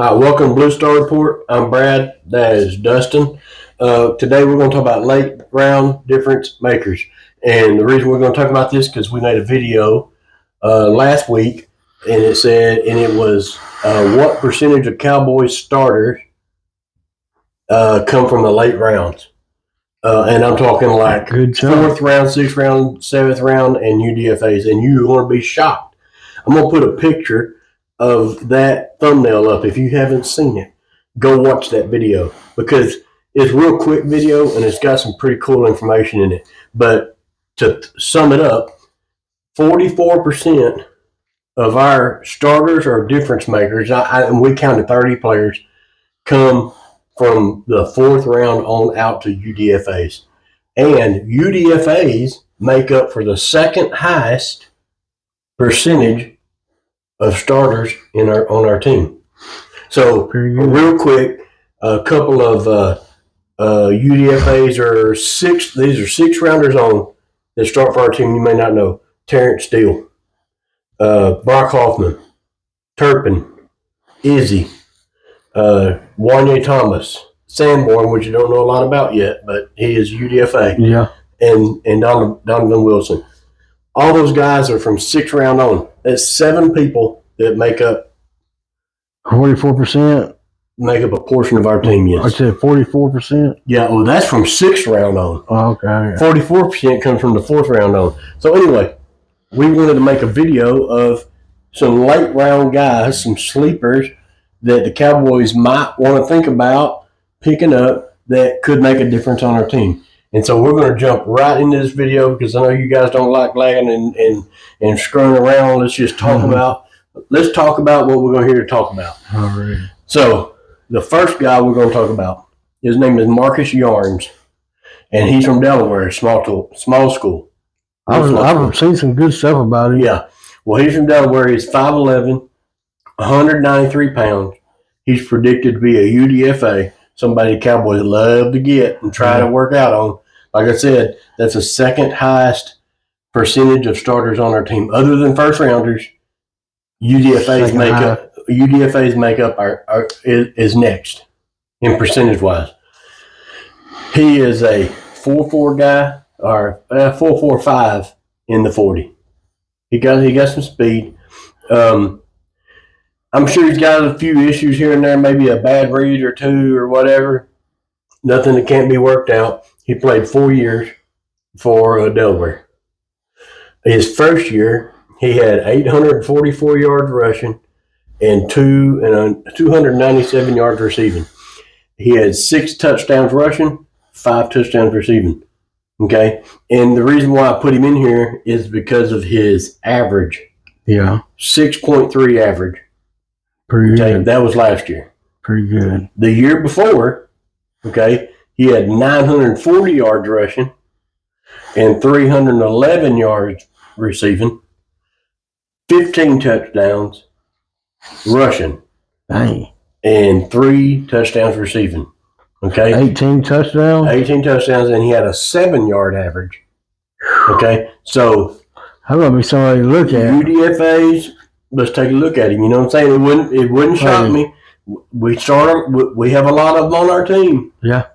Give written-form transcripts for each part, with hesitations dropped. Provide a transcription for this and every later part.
Welcome to Blue Star Report. I'm Brad. That is Dustin. Today we're going to talk about late round difference makers. And the reason we're going to talk about this because we made a video last week, and it was what percentage of Cowboys starters come from the late rounds. And I'm talking like fourth round, sixth round, seventh round, and UDFAs. And you're going to be shocked. I'm going to put a picture of that thumbnail up. If you haven't seen it, go watch that video because it's a real quick video and it's got some pretty cool information in it. But to sum it up, 44% of our starters or difference makers, and we counted 30 players, come from the fourth round on out to UDFAs. And UDFAs make up for the second highest percentage of starters on our team. So real quick, a couple of UDFAs are six. These are 6 rounders on that start for our team. You may not know: Terrence Steele, Brock Hoffman, Turpin, Izzy, Wanye Thomas, Sanborn, which you don't know a lot about yet, but he is UDFA. Yeah, and Donovan Wilson. All those guys are from 6 round on. That's 7 people that make up 44%. Make up a portion of our team. Yes, I said 44%. Yeah, well, that's from 6th round on. Oh, okay. 44% comes from the 4th round on. So anyway, we wanted to make a video of some late round guys, some sleepers that the Cowboys might want to think about picking up that could make a difference on our team. And so we're going to jump right into this video because I know you guys don't like lagging and screwing around. Let's just talk about what we're going to hear to talk about. All right. So the first guy we're going to talk about, his name is Marcus Yarns, and he's from Delaware, small school. I've seen some good stuff about him. Yeah. Well, he's from Delaware. He's 5'11", 193 pounds. He's predicted to be a UDFA, somebody the Cowboys love to get and try to work out on. Like I said, that's the second highest percentage of starters on our team. Other than first rounders, UDFAs make up our is next in percentage wise. He is a 4.4 guy or 4.45 in the 40. He got some speed. I'm sure he's got a few issues here and there, maybe a bad read or two or whatever. Nothing that can't be worked out. He played 4 years for Delaware. His first year, he had 844 yards rushing and 297 yards receiving. He had 6 touchdowns rushing, 5 touchdowns receiving. Okay? And the reason why I put him in here is because of his average. Yeah. 6.3 average. Pretty good. That was last year. Pretty good. The year before, he had 940 yards rushing and 311 yards receiving, 15 touchdowns rushing, Dang. and 3 touchdowns receiving. 18 touchdowns? 18 touchdowns, and he had a 7-yard average. So how about be somebody to look at? UDFAs, let's take a look at him. You know what I'm saying? It wouldn't shock me. We have a lot of them on our team. Yeah.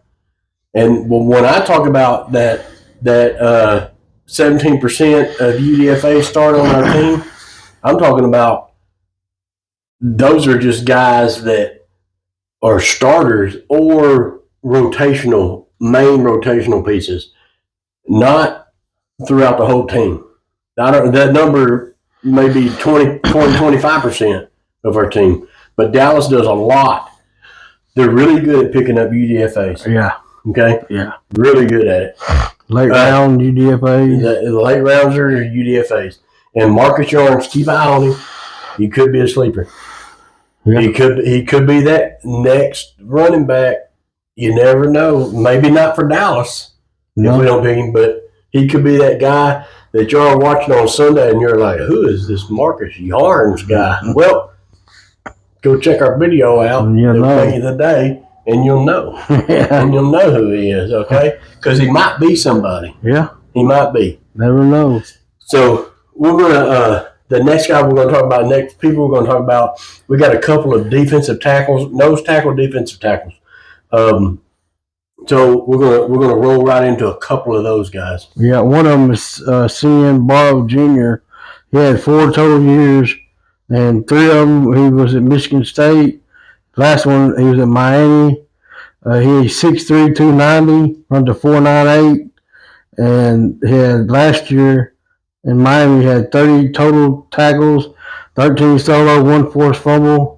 And when I talk about that 17% of UDFA start on our team, I'm talking about those are just guys that are starters or main rotational pieces, not throughout the whole team. That number may be 25% of our team, but Dallas does a lot. They're really good at picking up UDFAs. Yeah. Okay? Yeah. Really good at it. Late round UDFAs. The late rounds are UDFAs. And Marcus Yarns, keep an eye on him. He could be a sleeper. Yeah. He could be that next running back. You never know. Maybe not for Dallas if we don't pick him, but he could be that guy that you're watching on Sunday and you're like, who is this Marcus Yarns guy? Mm-hmm. Well, go check our video out back in the day, and you'll know. And you'll know who he is, okay? Because he might be somebody. Yeah. He might be. Never know. So we're going to the next guy we're going to talk about, next people we're going to talk about, we got a couple of defensive tackles, nose tackle, defensive tackles. So we're gonna roll right into a couple of those guys. Yeah, one of them is Simeon Barrow Jr. He had 4 total years, and 3 of them he was at Michigan State. Last one he was at Miami. He's 6'3", 290, runs a 4.98, and he had last year in Miami he had 30 total tackles, 13 solo, 1 forced fumble,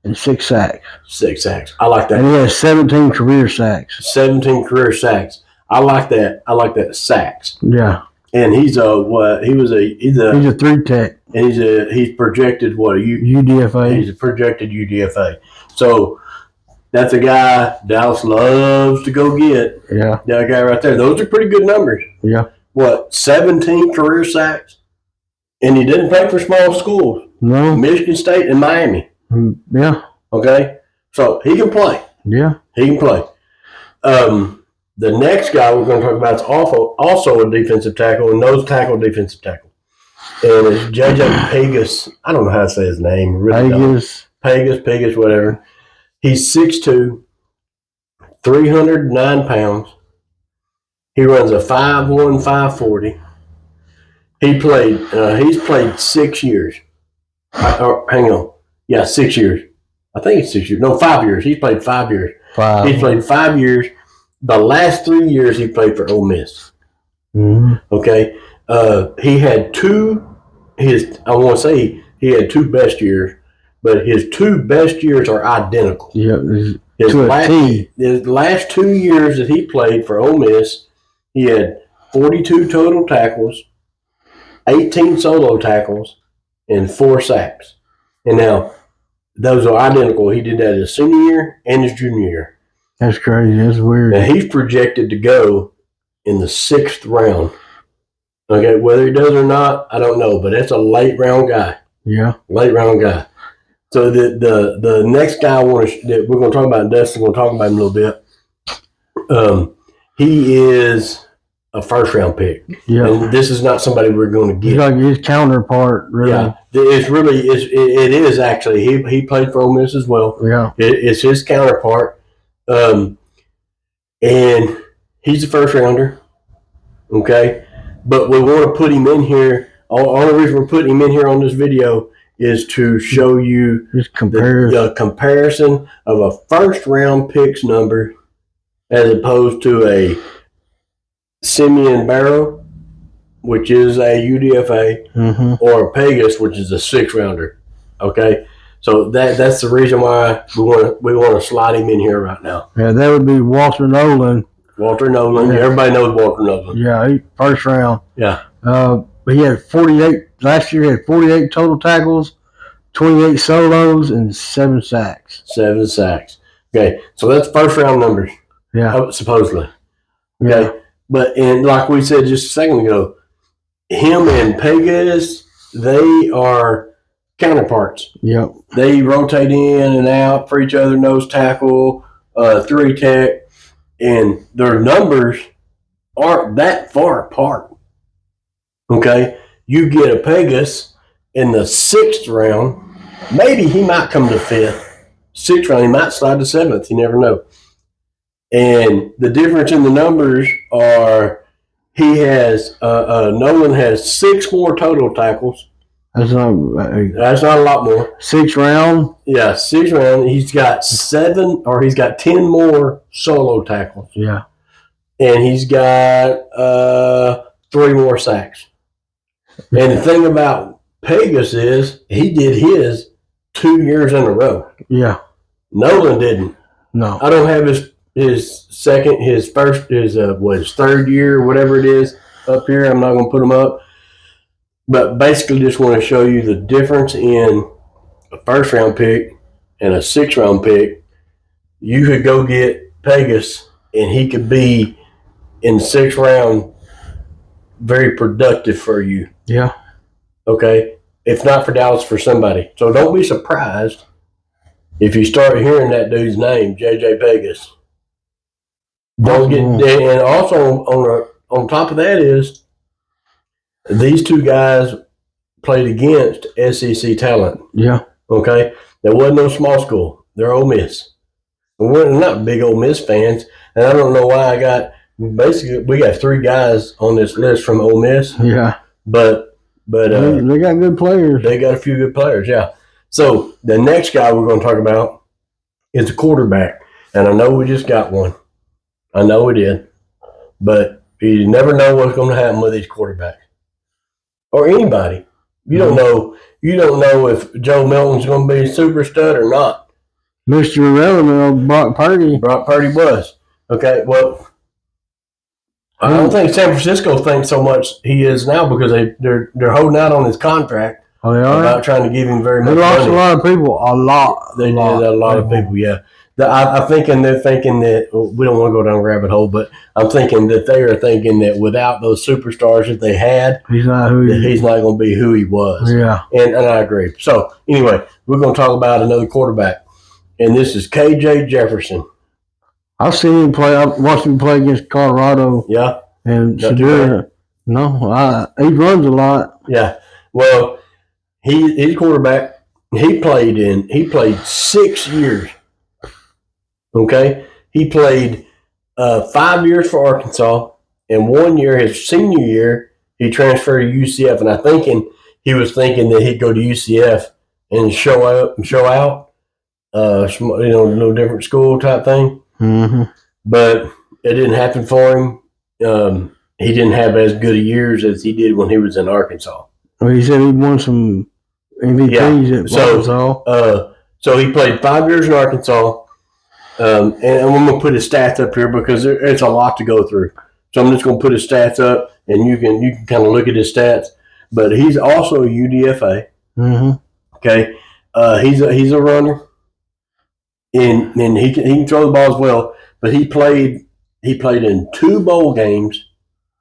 and 6 sacks. 6 sacks. I like that. And he has 17 career sacks. 17 career sacks. I like that. I like that, sacks. Yeah. And he's a what? He's a 3 tech. And he's projected what? UDFA. He's a projected UDFA. So that's a guy Dallas loves to go get. Yeah. That guy right there. Those are pretty good numbers. Yeah. What? 17 career sacks, and he didn't play for small schools. No. Michigan State and Miami. Yeah. Okay. So he can play. Yeah. He can play. The next guy we're going to talk about is also a defensive tackle, a nose tackle, defensive tackle. And it's J.J. Pegas. I don't know how to say his name. Really Pegas, whatever. He's 6'2", 309 pounds. He runs a 5'1", 540. He's played 6 years. Hang on. Yeah, 6 years. I think it's 6 years. No, 5 years. He's played 5 years. He's played 5 years. The last 3 years he played for Ole Miss. Mm-hmm. Okay. He had I want to say he had 2 best years, but his 2 best years are identical. Yeah. His last 2 years that he played for Ole Miss, he had 42 total tackles, 18 solo tackles, and 4 sacks. And now, those are identical. He did that his senior year and his junior year. That's crazy. That's weird. Now, he's projected to go in the 6th round. Okay, whether he does or not, I don't know, but that's a late round guy. Yeah. Late round guy. So the next guy that we're going to talk about, Dustin's going to talk about him a little bit. He is a first round pick. Yeah. And this is not somebody we're going to get. He's like his counterpart, really. Yeah. It is actually. He played for Ole Miss as well. Yeah. It's his counterpart. And he's a first rounder. Okay. But we want to put him in here. Only reason we're putting him in here on this video is to show you the comparison of a first round picks number as opposed to a Simeon Barrow, which is a UDFA, mm-hmm. or a Pegas, which is a 6th rounder. Okay, so that's the reason why we want to slide him in here right now. Yeah, that would be Walter Nolan. Walter Nolan. Yeah. Everybody knows Walter Nolan. Yeah, first round. Yeah. But he had 48 last year. He had 48 total tackles, 28 solos, and 7 sacks. 7 sacks. Okay, so that's first round numbers. Yeah, supposedly. Okay. Yeah. But like we said just a second ago, him and Pegas, they are counterparts. Yep. They rotate in and out for each other, nose tackle, 3 tech, and their numbers aren't that far apart. Okay? You get a Pegas in the 6th round, maybe he might come to 5th. 6th round, he might slide to 7th. You never know. And the difference in the numbers are Nolan has 6 more total tackles. That's not a lot more. 6th round? Yeah, 6th round. He's got 10 more solo tackles. Yeah. And he's got 3 more sacks. And the thing about Pegas is he did his 2 years in a row. Yeah. Nolan didn't. No. I don't have his 3rd year, whatever it is, up here. I'm not going to put them up. But basically just want to show you the difference in a first round pick and a 6th round pick. You could go get Pegas and he could be in the 6th round very productive for you. Yeah. Okay? If not for Dallas, for somebody. So don't be surprised if you start hearing that dude's name, J.J. Pegas. And also on top of that is these 2 guys played against SEC talent. Yeah. Okay, there wasn't no small school. They're Ole Miss. We're not big Ole Miss fans, and I don't know why I got. Basically, we got 3 guys on this list from Ole Miss, Yeah. but They got good players. they got a few good players. Yeah. So the next guy we're going to talk about is a quarterback, and I know we just got one. I know we did, but you never know what's going to happen with these quarterbacks or anybody. You don't know. You don't know if Joe Milton's going to be a super stud or not. Mr. Irrelevant, Brock Purdy. Brock Purdy was. Okay, well, I don't think San Francisco thinks so much he is now because they're holding out on his contract Oh, they are? about trying to give him very much They lost money. a lot of people. A lot. They did a lot of people, yeah. I'm thinking they're thinking that we don't want to go down a rabbit hole, but I'm thinking that they are thinking that without those superstars that they had, He's not who that he's not going to be who he was. Yeah. And I agree. So anyway, we're going to talk about another quarterback, and this is KJ Jefferson. I've seen him play. I watched him play against Colorado Yeah, and Not too Severe. No, he runs a lot. yeah. Well, he's quarterback. He played 6 years. Okay, he played 5 years for Arkansas, and 1 year, his senior year, he transferred to UCF. And he was thinking that he'd go to UCF and show out, no different school type thing. Mm-hmm. But it didn't happen for him. He didn't have as good a years as he did when he was in Arkansas. Well, he said he won some MVPs at Arkansas. So he played 5 years in Arkansas. And I'm going to put his stats up here because it's a lot to go through. So I'm just going to put his stats up, and you can kind of look at his stats. But he's also a UDFA. Mm-hmm. Okay, he's a runner, and he can throw the ball as well. But he played in 2 bowl games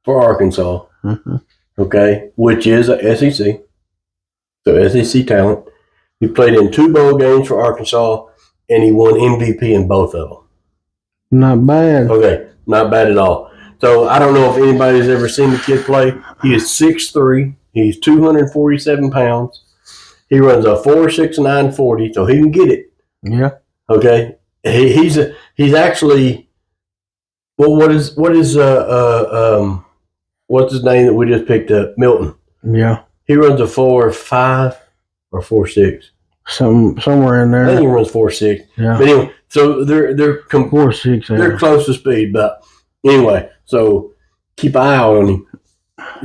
for Arkansas. Mm-hmm. Okay, which is a SEC, so SEC talent. He played in 2 bowl games for Arkansas, and he won MVP in both of them. Not bad. Okay, not bad at all. So I don't know if anybody's ever seen the kid play. He is 6'3". He's 247 pounds. He runs a 4.69 40, so he can get it. Yeah. Okay, he's actually. Well, what's his name that we just picked up? Milton. Yeah. He runs a 4.5 or 4.6. Somewhere in I think there. he runs 4.6. Yeah. But anyway, so they're 4.6. they're close to speed. But anyway, so keep an eye out on him.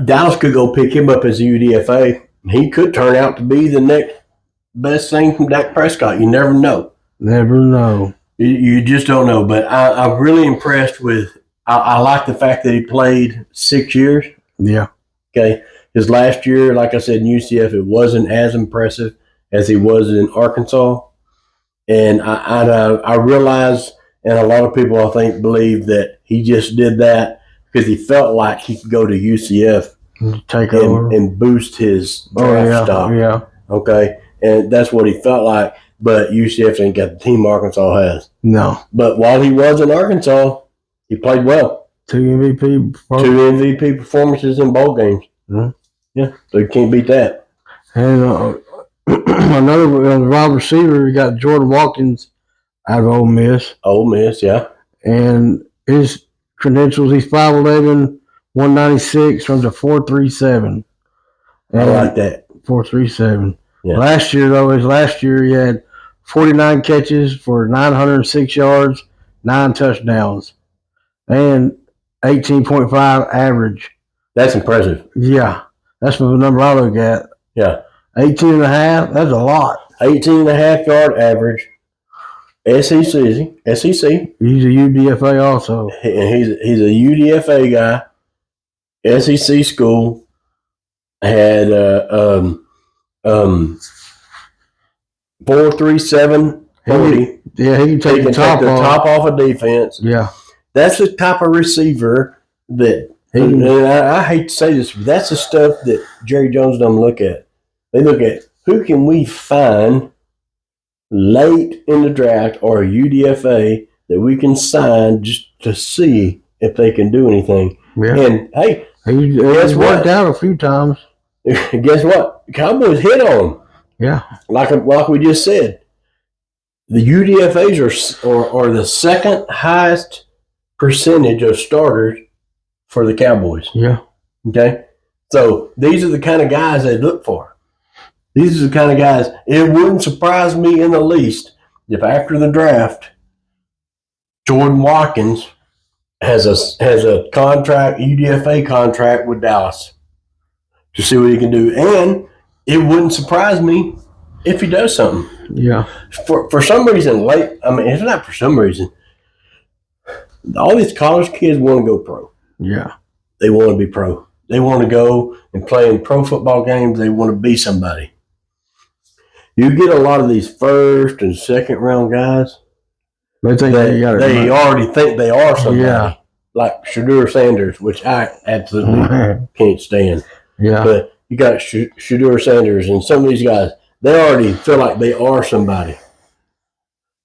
Dallas could go pick him up as a UDFA. He could turn out to be the next best thing from Dak Prescott. You never know. Never know. You just don't know. But I'm really impressed with. I like the fact that he played 6 years. Yeah. Okay, his last year, like I said, in UCF, it wasn't as impressive as he was in Arkansas. And I realize, and a lot of people I think believe that he just did that because he felt like he could go to UCF Take over. and boost his draft stock. Yeah. Okay, and that's what he felt like. But UCF ain't got the team Arkansas has. No. But while he was in Arkansas, he played well. 2 MVP. 2 MVP performances in bowl games. Mhm. Yeah, so you can't beat that. And another wide receiver, we got Jordan Watkins out of Ole Miss. Ole Miss, yeah. And his credentials, he's 5'11", 196, runs a 4.37. I like that. 4.37. Yeah. Last year, he had 49 catches for 906 yards, 9 touchdowns, and 18.5 average. That's impressive. Yeah, that's the number I look at. Yeah. 18.5, that's a lot. 18.5 yard average. SEC. He's a UDFA also. And he's a UDFA guy. SEC school. Had 4.37 40. Yeah, he can take the top off. top off of defense. Yeah. That's the type of receiver that, and I hate to say this, but that's the stuff that Jerry Jones doesn't look at. They look at who can we find late in the draft or a UDFA that we can sign just to see if they can do anything. Yeah. And hey, He's guess worked what? out a few times. guess what? The Cowboys hit on them. Yeah. Like we just said. The UDFAs are the second highest percentage of starters for the Cowboys. Yeah. Okay? So these are the kind of guys they look for. These are the kind of guys. It wouldn't surprise me in the least if after the draft, Jordan Watkins has a contract, UDFA contract with Dallas to see what he can do. And it wouldn't surprise me if he does something. Yeah. For some reason, it's not for some reason. All these college kids want to go pro. Yeah. They want to be pro. They want to go and play in pro football games. They want to be somebody. You get a lot of these first and second round guys. They think they already think they are somebody. Yeah. Like Shedeur Sanders, which I absolutely can't stand. Yeah. But you got Shedeur Sanders and some of these guys, they already feel like they are somebody.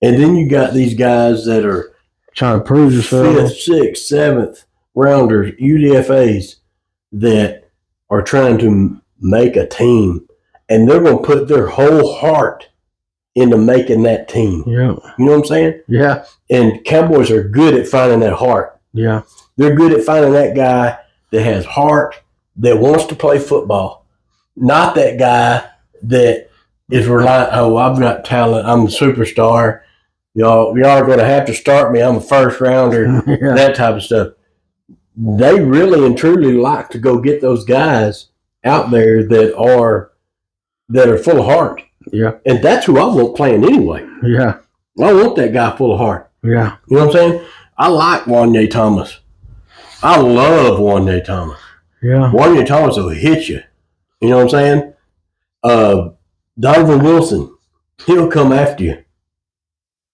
And then you got these guys that are trying to prove themselves. 5th, 6th, 7th rounders, UDFAs, that are trying to make a team. And they're going to put their whole heart into making that team. Yeah. You know what I'm saying? Yeah. And Cowboys are good at finding that heart. Yeah. They're good at finding that guy that has heart, that wants to play football. Not that guy that is relying, I've got talent, I'm a superstar. Y'all are going to have to start me. I'm a first rounder, Yeah. that type of stuff. They really and truly like to go get those guys out there that are full of heart. Yeah. And that's who I want playing anyway. Yeah. I want that guy full of heart. Yeah. You know what I'm saying? I like Wanye Thomas. I love Wanye Thomas. Yeah. Wanye Thomas will hit you. You know what I'm saying? Donovan Wilson, he'll come after you.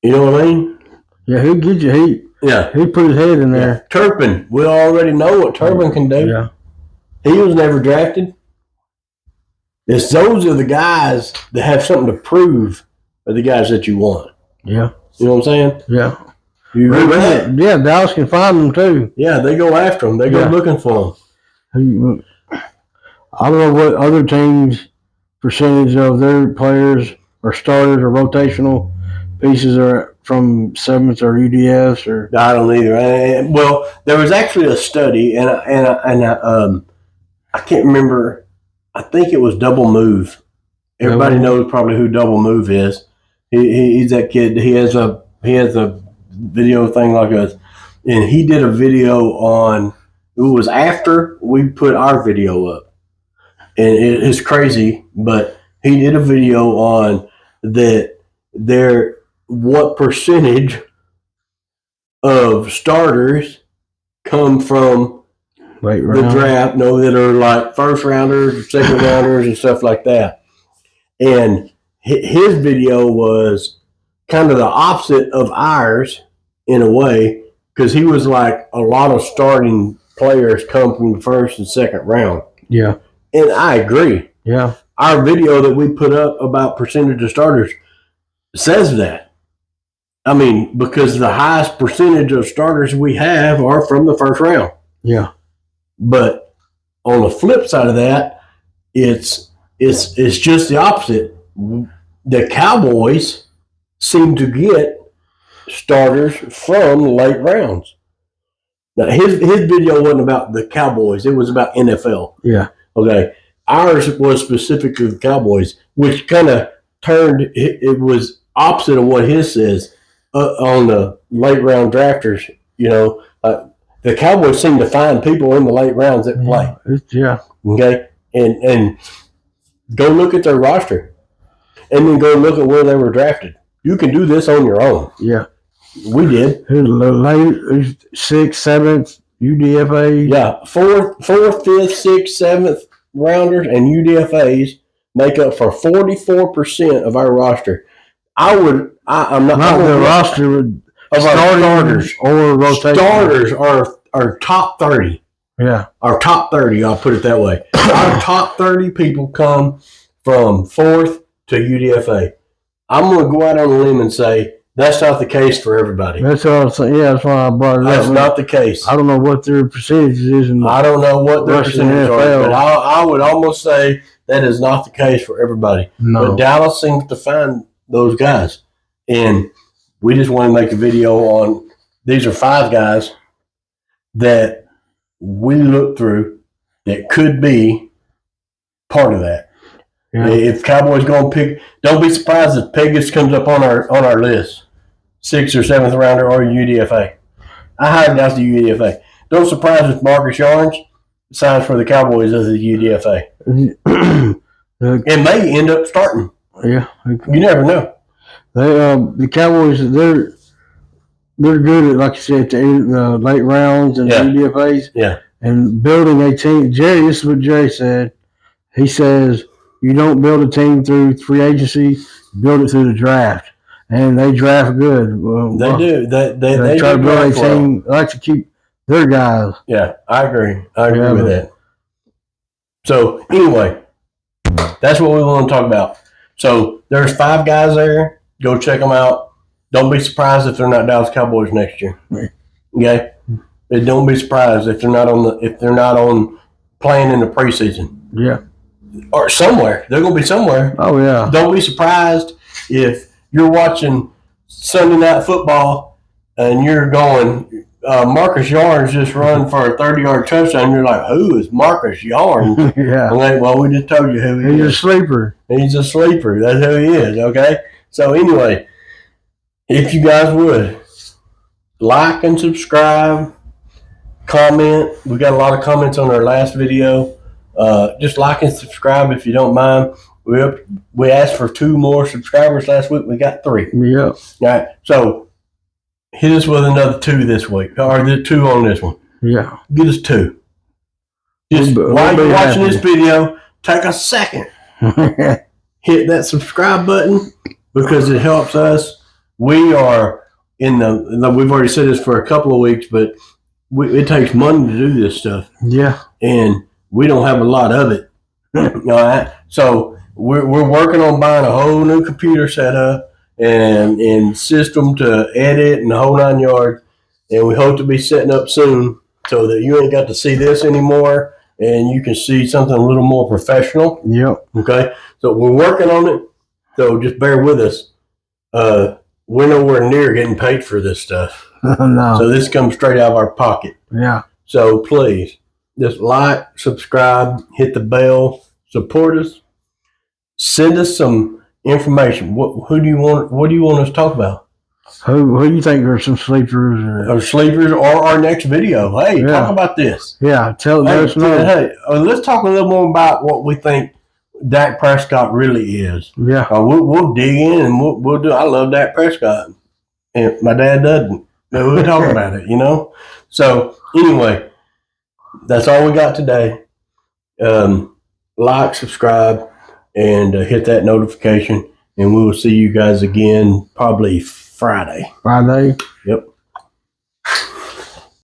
You know what I mean? Yeah, he'll get you. He put his head in there. Yeah. Turpin, we already know what Turpin can do. Yeah. He was never drafted. Those are the guys that have something to prove are the guys that you want. Yeah. You know what I'm saying? Yeah. You agree with that? Yeah, Dallas can find them too. Yeah, they go after them. They go looking for them. I don't know what other teams' percentage of their players or starters or rotational pieces are from 7th or UDS or. I don't either. Well, there was actually a study, and I can't remember. I think it was Double Move. Everybody knows probably who Double Move is. He's that kid. He has a video thing like us, and he did a video on. It was after we put our video up, and it's crazy. But he did a video on that. What percentage of starters come from the draft? That are like first rounders, second rounders, and stuff like that. And his video was kind of the opposite of ours in a way, because he was like, a lot of starting players come from the first and second round. Yeah. And I agree. Yeah. Our video that we put up about percentage of starters says that. I mean, because the highest percentage of starters we have are from the first round. Yeah. But on the flip side of that, it's just the opposite. The Cowboys seem to get starters from late rounds. Now, his video wasn't about the Cowboys. It was about NFL. Yeah. Okay. Ours was specifically the Cowboys, which kind of turned, it was opposite of what his says on the late round drafters. You know, the Cowboys seem to find people in the late rounds that play. Yeah. Okay. And go look at their roster and then go look at where they were drafted. You can do this on your own. Yeah. We did. Late 6th, 7th, UDFA. Yeah. 4th, 5th, 6th, 7th rounders and UDFAs make up for 44% of our roster. I'm not the roster of our starters or rotation. Starters are top 30. Yeah. Our top 30, I'll put it that way. Our top 30 people come from 4th to UDFA. I'm going to go out on a limb and say That's not the case for everybody. That's what I was saying. Yeah, that's why I brought it That's up. not the case. I don't know what their percentage is. I don't know what their Russian percentages are, NFL. but I would almost say that is not the case for everybody. No. But Dallas seems to find those guys. And we just want to make a video on, these are 5 guys that we looked through that could be part of that. Yeah. If Cowboys going to pick, don't be surprised if Pegasus comes up on our list, 6th or 7th rounder or UDFA. I hired out the UDFA. Don't surprise if Marcus Yarns signs for the Cowboys as a UDFA. It may end up starting. Yeah. You never know. The Cowboys, they're good at, like you said, the late rounds and Yeah. UDFAs. Yeah. And building a team. Jerry, this is what Jerry said. He says you don't build a team through free agency, build it through the draft. And they draft good. They do. They try do to build a draft well. team. They like to keep their guys. Yeah, I agree. I agree Yeah, with that. So anyway, that's what we want to talk about. So there's 5 guys there. Go check them out. Don't be surprised if they're not Dallas Cowboys next year. Okay, and don't be surprised if they're not on playing in the preseason Yeah. or somewhere. They're going to be somewhere. Oh, yeah. Don't be surprised if you're watching Sunday Night Football and you're going, Marcus Yarns just run for a 30-yard touchdown. You're like, who is Marcus Yarns? Yeah. I'm like, well, we just told you who he He's a is. sleeper. He's a sleeper. That's who he is, okay? So anyway, if you guys would, like and subscribe, comment. We got a lot of comments on our last video. Just like and subscribe if you don't mind. We asked for 2 more subscribers last week. We got 3. Yeah. All right. So hit us with another 2 this week, or the 2 on this one. Yeah. Get us 2. Just We'll while be you're watching happy. this video, take a second, hit that subscribe button because it helps us. We are we've already said this for a couple of weeks, but it takes money to do this stuff, Yeah. and we don't have a lot of it. All right. So we're working on buying a whole new computer setup and system to edit and the whole 9 yards. And we hope to be setting up soon so that you ain't got to see this anymore and you can see something a little more professional. Yep. Okay. So we're working on it. So just bear with us. We're nowhere near getting paid for this stuff. No. So this comes straight out of our pocket. Yeah. So please just like, subscribe, hit the bell, support us. Send us some information. What do you want us to talk about? Who do you think are some sleepers? Our sleepers or our next video? Hey, Yeah. talk about this. Yeah. Let us know. Hey, let's talk a little more about what we think Dak Prescott really is. Yeah. We'll dig in and we'll do. I love Dak Prescott, and my dad doesn't. But we'll talk about it, you know. So anyway, that's all we got today. Like, subscribe, and hit that notification, and we will see you guys again probably Friday. Friday. Yep.